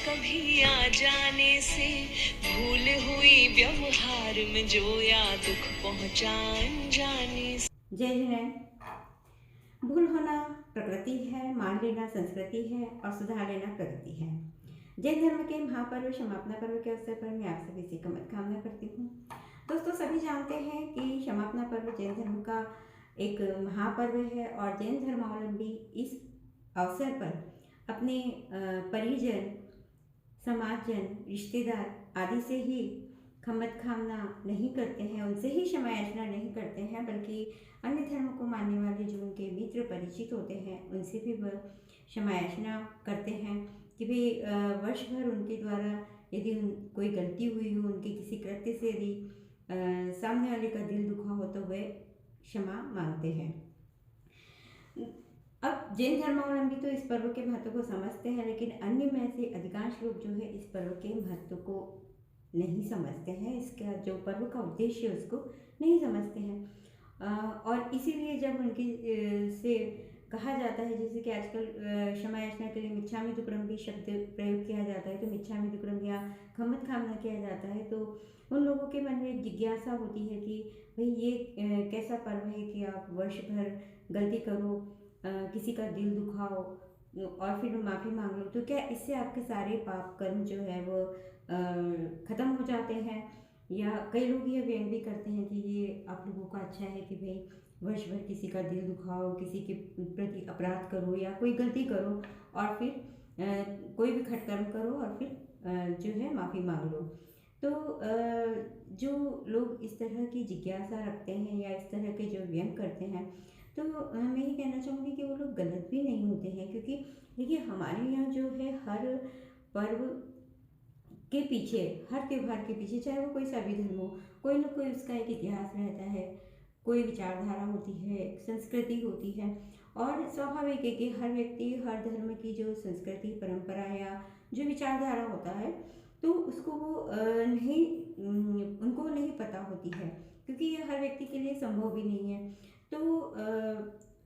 कभी आ जाने से, भूल हुई व्यवहार में जो या दुख पहुंचा अनजाने से। जय हिंद। भूल होना प्रकृति है, मान लेना संस्कृति है और सुधार लेना प्रगति है। जैन धर्म के महापर्व क्षमापना पर्व के अवसर पर मैं आप सभी से कामना करती हूँ। दोस्तों, सभी जानते हैं कि क्षमापना पर्व जैन धर्म का एक महापर्व है और जैन धर्मावलंबी इस अवसर पर अपने परिजन, समाजजन, रिश्तेदार आदि से ही खम्मत खामना नहीं करते हैं, उनसे ही क्षमा याचना नहीं करते हैं, बल्कि अन्य धर्म को मानने वाले जो उनके मित्र परिचित होते हैं उनसे भी वह क्षमा याचना करते हैं कि भाई वर्ष भर उनके द्वारा यदि कोई गलती हुई हो, उनके किसी कृत्य से यदि सामने वाले का दिल दुखा हो तो वे क्षमा मांगते हैं। अब जैन धर्मावलंबी तो इस पर्व के महत्व को समझते हैं, लेकिन अन्य में से अधिकांश लोग जो है इस पर्व के महत्व को नहीं समझते हैं, इसका जो पर्व का उद्देश्य है उसको नहीं समझते हैं। और इसीलिए जब उनकी से कहा जाता है, जैसे कि आजकल क्षमा याचना के लिए मिच्छामि दुक्कडम शब्द प्रयोग किया जाता है, तो मिच्छामि दुक्कडम या खम्मत खामना किया जाता है, तो उन लोगों के मन में एक जिज्ञासा होती है कि भाई ये कैसा पर्व है कि आप वर्ष भर गलती करो, किसी का दिल दुखाओ और फिर माफ़ी मांग लो, तो क्या इससे आपके सारे पाप कर्म जो है वो ख़त्म हो जाते हैं? या कई लोग ये व्यंग भी करते हैं कि ये आप लोगों का अच्छा है कि भाई वर्ष भर किसी का दिल दुखाओ, किसी के प्रति अपराध करो या कोई गलती करो और फिर कोई भी खटकर्म करो और फिर जो है माफ़ी मांग लो। तो जो लोग इस तरह की जिज्ञासा रखते हैं या इस तरह के जो व्यंग करते हैं, तो मैं ये कहना चाहूँगी कि वो लोग गलत भी नहीं होते हैं, क्योंकि देखिए हमारे यहाँ जो है हर पर्व के पीछे, हर त्यौहार के पीछे, चाहे वो कोई सा भी धर्म हो, कोई ना कोई उसका एक इतिहास रहता है, कोई विचारधारा होती है, संस्कृति होती है। और स्वाभाविक है कि हर व्यक्ति हर धर्म की जो संस्कृति, परंपरा या जो विचारधारा होता है, तो उसको वो नहीं उनको नहीं पता होती है, क्योंकि ये हर व्यक्ति के लिए संभव भी नहीं है। तो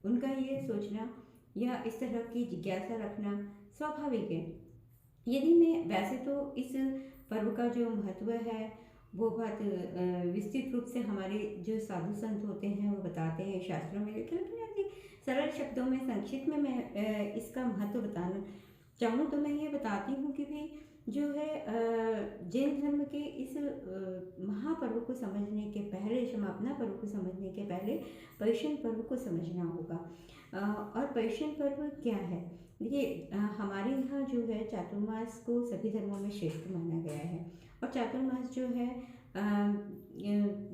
उनका ये सोचना या इस तरह की जिज्ञासा रखना स्वाभाविक है। यदि मैं वैसे तो इस पर्व का जो महत्व है वो बहुत विस्तृत रूप से हमारे जो साधु संत होते हैं वो बताते हैं शास्त्रों में, लेकिन यदि सरल शब्दों में संक्षिप्त में मैं इसका महत्व बताना चाहूँ तो मैं ये बताती हूँ कि भाई जो है जैन धर्म के इस महापर्व को समझने के पहले, क्षमापना पर्व को समझने के पहले पर्युषण पर्व को समझना होगा। और पर्युषण पर्व क्या है? देखिए हमारे यहाँ जो है चातुर्मास को सभी धर्मों में श्रेष्ठ माना गया है, और चातुर्मास जो है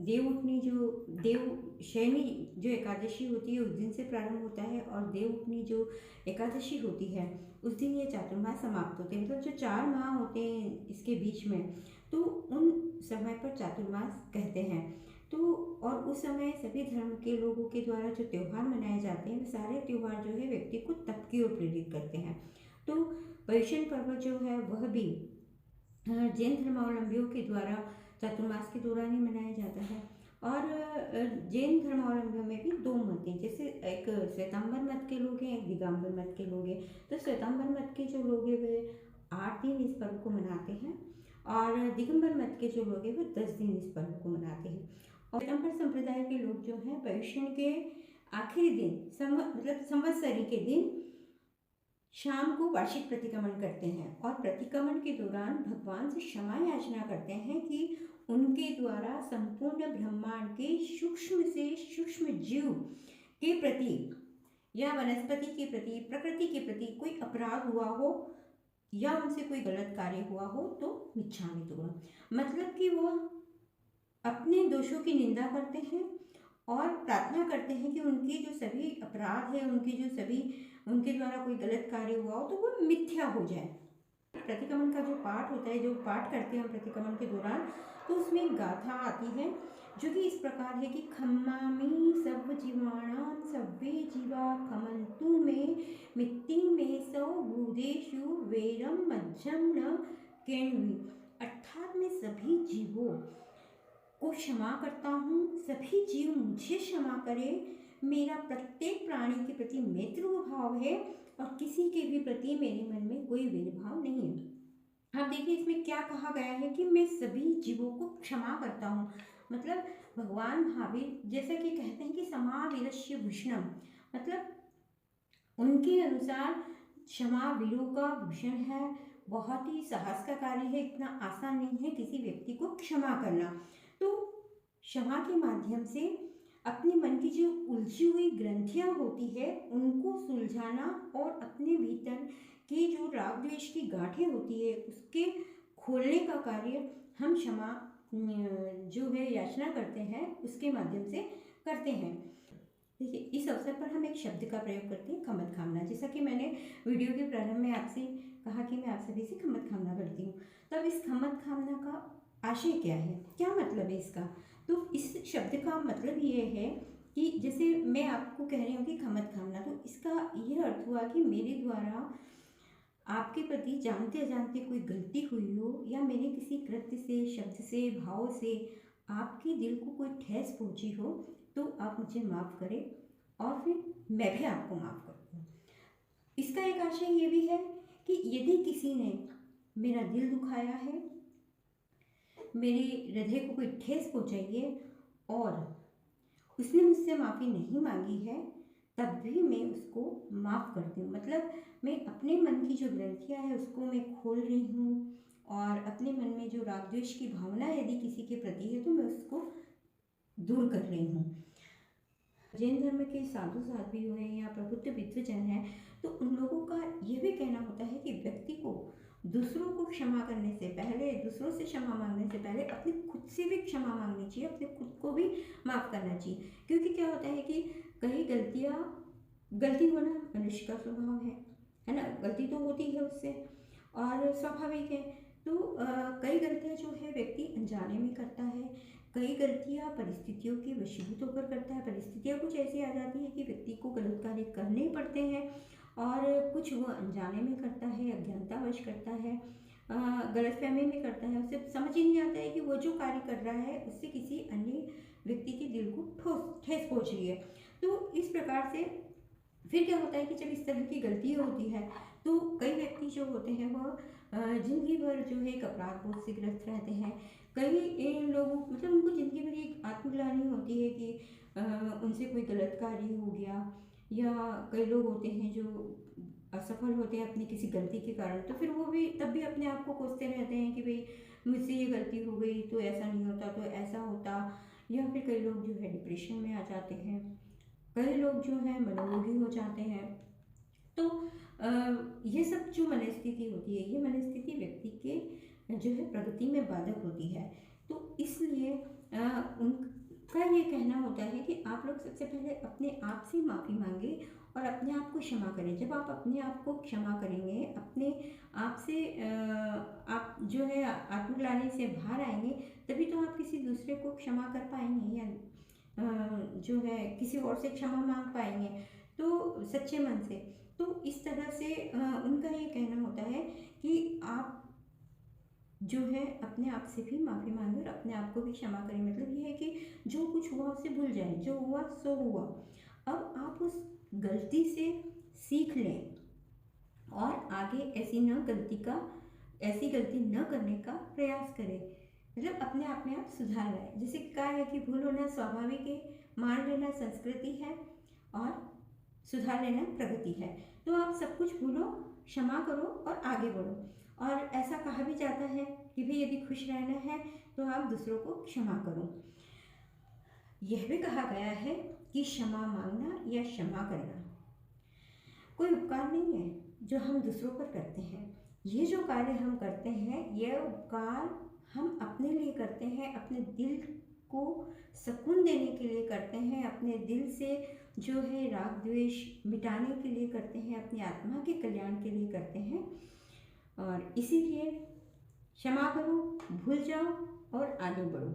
देव उठनी जो देव शयनी जो एकादशी होती है उस दिन से प्रारंभ होता है, और देव उठनी जो एकादशी होती है उस दिन ये चातुर्मास समाप्त होते हैं। मतलब जो 4 माह होते हैं इसके बीच में, तो उन समय पर चातुर्मास कहते हैं। तो और उस समय सभी धर्म के लोगों के द्वारा जो त्यौहार मनाए जाते हैं वे सारे त्यौहार जो है व्यक्ति को तप की ओर प्रेरित करते हैं। तो पर्युषण पर्व जो है वह भी जैन धर्मावलंबियों के द्वारा चातुर्मास के दौरान ही मनाया जाता है। और जैन धर्मावलंबियों में भी 2 मत हैं, जैसे एक श्वेतांबर मत के लोग हैं, एक दिगंबर मत के लोग हैं। तो श्वेतांबर मत के जो लोग हैं वे 8 दिन इस पर्व को मनाते हैं, और दिगंबर मत के जो लोग हैं वो 10 दिन इस पर्व को मनाते हैं। और श्वेतांबर संप्रदाय के लोग जो हैं पर्युषण के आखिरी दिन मतलब संवत्सरी के दिन शाम को वार्षिक प्रतिक्रमण करते हैं, और प्रतिक्रमण के दौरान भगवान से क्षमा याचना करते हैं कि उनके द्वारा संपूर्ण ब्रह्मांड के सूक्ष्म से सूक्ष्म जीव के प्रति या वनस्पति के प्रति, प्रकृति के प्रति कोई अपराध हुआ हो या उनसे कोई गलत कार्य हुआ हो तो मिच्छामि दुक्कडम, मतलब कि वो अपने दोषों की निंदा करते हैं और प्रार्थना करते हैं कि उनके जो सभी अपराध है, उनकी जो सभी उनके द्वारा कोई गलत कार्य हुआ हो तो वो मिथ्या हो जाए। प्रतिक्रमण का जो पाठ होता है, जो पाठ करते हैं हम प्रतिक्रमण के दौरान, तो उसमें एक गाथा आती है जो कि इस प्रकार है कि खम्मामि सर्व जीवाणाम सभ्ये जीवा खमन्तु मे मित्ति में सौ भूतेषु वैरम मज्जम न केण्वी, अर्थात मैं सभी जीवों को क्षमा करता हूँ, सभी जीव मुझे क्षमा करें, मेरा प्रत्येक प्राणी के प्रति मैत्री भाव है और किसी के भी प्रति मेरे मन में कोई भेदभाव नहीं है। अब देखिए इसमें क्या कहा गया है कि मैं सभी जीवों को क्षमा करता हूँ। मतलब भगवान महावीर जैसा कि कहते हैं कि क्षमा वीरस्य भूषणम, मतलब उनके अनुसार क्षमा वीरों का भूषण है। बहुत ही साहस का कार्य है, इतना आसान नहीं है किसी व्यक्ति को क्षमा करना। तो क्षमा के माध्यम से अपने मन की जो उलझी हुई ग्रंथियां होती है उनको सुलझाना और अपने भीतर की जो राग द्वेष की गांठें होती है उसके खोलने का कार्य हम क्षमा जो है याचना करते हैं उसके माध्यम से करते हैं। देखिए इस अवसर पर हम एक शब्द का प्रयोग करते हैं, खमत खामना। जैसा कि मैंने वीडियो के प्रारंभ में आपसे कहा कि मैं आप सभी से खमत खामना करती हूँ। तो अब इस खमत खामना का आशय क्या है, क्या मतलब है इसका? तो इस शब्द का मतलब ये है कि जैसे मैं आपको कह रही हूँ कि खमत खामना, तो इसका यह अर्थ हुआ कि मेरे द्वारा आपके प्रति जानते अजानते कोई गलती हुई हो या मेरे किसी कृत्य से, शब्द से, भाव से आपके दिल को कोई ठेस पहुंची हो, तो आप मुझे माफ़ करें और फिर मैं भी आपको माफ़ कर दूँ। इसका एक आशय ये भी है कि यदि किसी ने मेरा दिल दुखाया है, मेरे हृदय को कोई ठेस पहुंचाई है और उसने मुझसे माफ़ी नहीं मांगी है, तब भी मैं उसको माफ़ करती हूँ। मतलब मैं अपने मन की जो ग्रंथियाँ हैं उसको मैं खोल रही हूँ और अपने मन में जो राग द्वेष की भावना यदि किसी के प्रति है तो मैं उसको दूर कर रही हूँ। जैन धर्म के साधु साध्वी हुए या प्रबुद्ध विद्वजन हैं, तो उन लोगों का यह भी कहना होता है कि व्यक्ति को दूसरों को क्षमा करने से पहले, दूसरों से क्षमा मांगने से पहले अपने खुद से भी क्षमा मांगनी चाहिए, अपने खुद को भी माफ़ करना चाहिए। क्योंकि क्या होता है कि कई गलती होना मनुष्य का स्वभाव है ना? गलती तो होती है उससे और स्वाभाविक है। तो कई गलतियाँ जो है व्यक्ति अनजाने में करता है, कई गलतियाँ परिस्थितियों के वशीभूत होकर करता है। परिस्थितियाँ कुछ ऐसी आ जाती है कि व्यक्ति को गलत कार्य करने ही पड़ते हैं और कुछ वो अनजाने में करता है, अज्ञानतावश करता है, गलतफहमी में करता है। उसे समझ ही नहीं आता है कि वो जो कार्य कर रहा है उससे किसी अन्य व्यक्ति के दिल को ठेस पहुँच रही है। तो इस प्रकार से फिर क्या होता है कि जब इस तरह की गलती होती है तो कई व्यक्ति जो होते हैं वह जिंदगी भर जो है एक अपराध बोध से ग्रस्त रहते हैं। कई लोगों मतलब उनको जिंदगी भर एक आत्मग्लानि होती है कि उनसे कोई गलत कार्य हो गया, या कई लोग होते हैं जो असफल होते हैं अपनी किसी गलती के कारण, तो फिर वो भी तब भी अपने आप को कोसते रहते हैं कि भाई मुझसे ये गलती हो गई तो ऐसा नहीं होता तो ऐसा होता। या फिर कई लोग जो है डिप्रेशन में आ जाते हैं, कई लोग जो है मनोरोगी हो जाते हैं। तो ये सब जो मनस्थिति होती है, ये मनस्थिति व्यक्ति के जो है प्रगति में बाधक होती है। तो इसलिए उनका ये कहना होता है कि आप लोग सबसे पहले अपने आप से माफ़ी मांगे और अपने आप को क्षमा करें। जब आप अपने आप को क्षमा करेंगे, अपने आप से आप जो है आत्मग्लानि से बाहर आएंगे, तभी तो आप किसी दूसरे को क्षमा कर पाएंगे या जो है किसी और से क्षमा मांग पाएंगे, तो सच्चे मन से। तो इस तरह से उनका ये कहना होता है कि आप जो है अपने आप से भी माफ़ी मांगे और अपने आप को भी क्षमा करें। मतलब ये है कि जो कुछ हुआ उसे भूल जाए, जो हुआ सो हुआ। अब आप उस गलती से सीख लें और आगे ऐसी गलती न करने का प्रयास करें। मतलब अपने आप में आप सुधार लाएं। जैसे कहा है कि भूल होना स्वाभाविक है, मान लेना संस्कृति है और सुधार लेना प्रगति है। तो आप सब कुछ भूलो, क्षमा करो और आगे बढ़ो। और ऐसा कहा भी जाता है कि भाई यदि खुश रहना है तो आप दूसरों को क्षमा करो। यह भी कहा गया है कि क्षमा मांगना या क्षमा करना कोई उपकार नहीं है जो हम दूसरों पर करते हैं। ये जो कार्य हम करते हैं, यह उपकार हम अपने लिए करते हैं, अपने दिल को सुकून देने के लिए करते हैं, अपने दिल से जो है राग द्वेष मिटाने के लिए करते हैं, अपनी आत्मा के कल्याण के लिए करते हैं। और इसीलिए क्षमा करो, भूल जाओ और आगे बढ़ो।